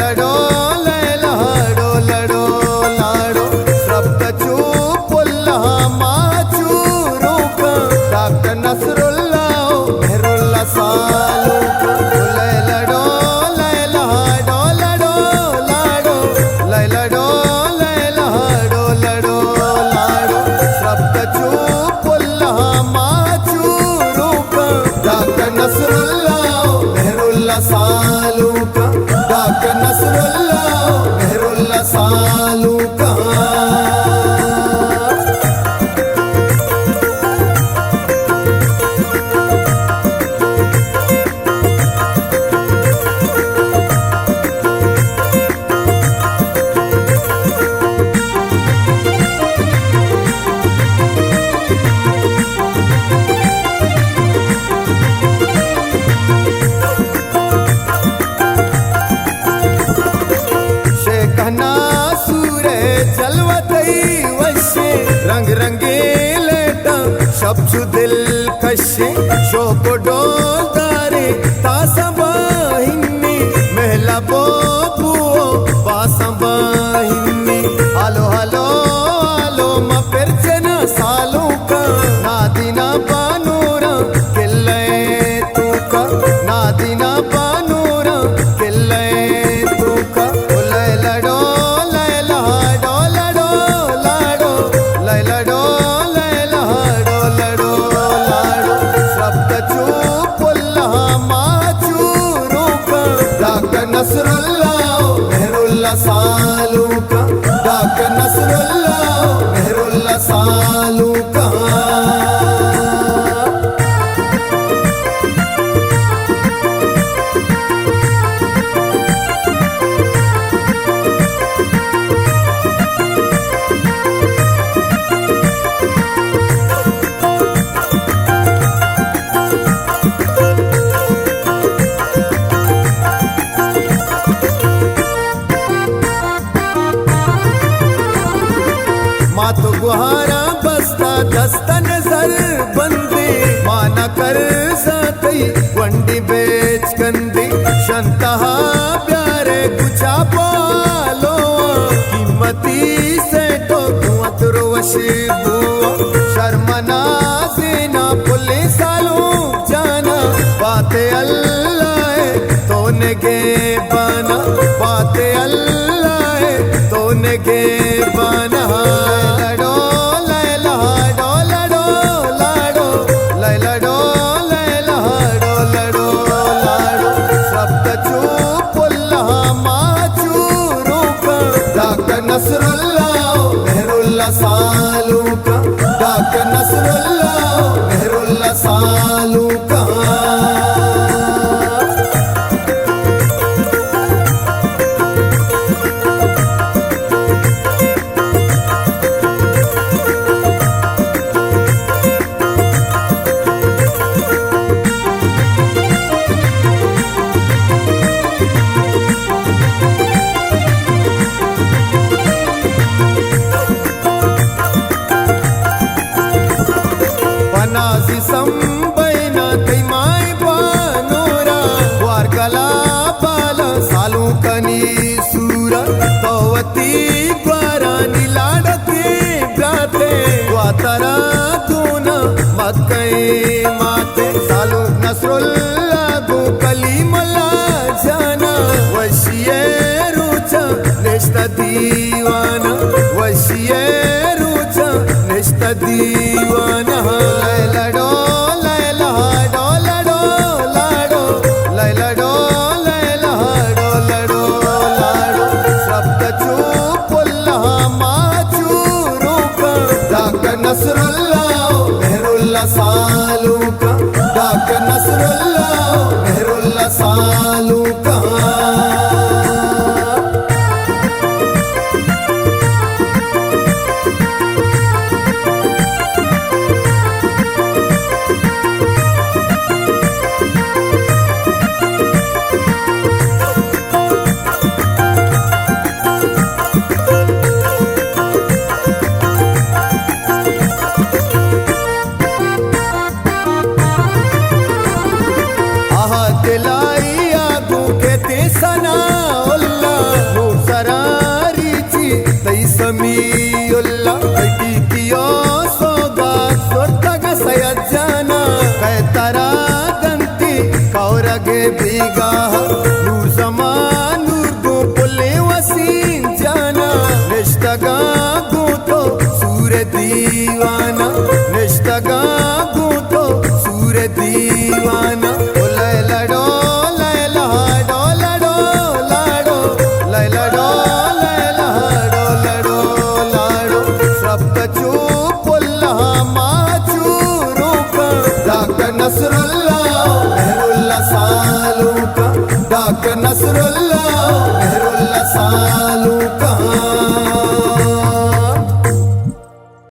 लैलडो लैलडो लडो लाडो शब्दचू पुल्ला माचूरूका डॉक्टर नसरुल्ला मेहरुल्ला सालूका लैलडो लैलडो लडो लाडो लैलडो लैलडो लडो लाडो शब्दचू पुल्ला माचूरूका डॉक्टर नसरुल्ला मेहरुल्ला सालूका डॉक्टर नसरुल्ला मेहरुल्ला सालूका रंग रंगीले शब्द दिल कशे शोक डोलदारे तासबाहिनी महला बोबुओ बासबाहिनी आलो आलो आलो मपिर्चना सालों का नादिना बानूरा किल्ले तूका नादिना बानूरा किल्ले तूका लैलडो लैलडो लडो लाडो लैलडो लैलडो लडो लाडो शब्दचू पुल्ला माचूरूका डॉक्टर नसरुल्ला मेहरुल्ला सालूका डॉक्टर नसरुल्ला मेहरुल्ला सालूका मातो गुहारा बसता दस्ता नजर बंदे माना कर साथी वंडी बेच कंदी शंतहा प्यारे कुचा पालो कीमती से तो तुरो वशिबू शर्मना सेना पुलिस आलू जाना बाते अल्लाह तोने गे बाना बाते अल्लाह तोने गे बाना लैलडो लैलडो लडो लाडो लैलडो लैलडो लडो लाडो शब्दचू पुल्ला माचूरूका डॉक्टर नसरुल्ला मेहरुल्ला सालूका डॉक्टर नसरुल्ला मेहरुल्ला सालूका नाजी संबैना तैमाय बानोरा वारकला बाला सालों कनी सूरा तवती ग्वारा नीलाडके ब्राते ग्वातरा दूना मक्कई माते सालों नसरुल्ला गो कलीमला जाना वशिये रुचा निश्ता दीवाना वशिये रुचा निश्ता दीवाना लैलडो लैलडो लडो लाडो लैलडो लैलडो लडो लाडो शब्दचू पुल्ला माचूरूका डॉक्टर नसरुल्ला मेहरुल्ला सालूका डॉक्टर नसरुल्ला मेहरुल्ला सालूका बीगाह नूर समा नूर गो पुले वसीम जाना निश्तगा गो तो सूर दीवाना निश्तगा गो तो सूर दीवाना ओ लैला डो लैला डो लडो लाडो लैला डो लैला डो लडो लाडो सब चू पुल्ला माचू रूप डाक नसरुल्ला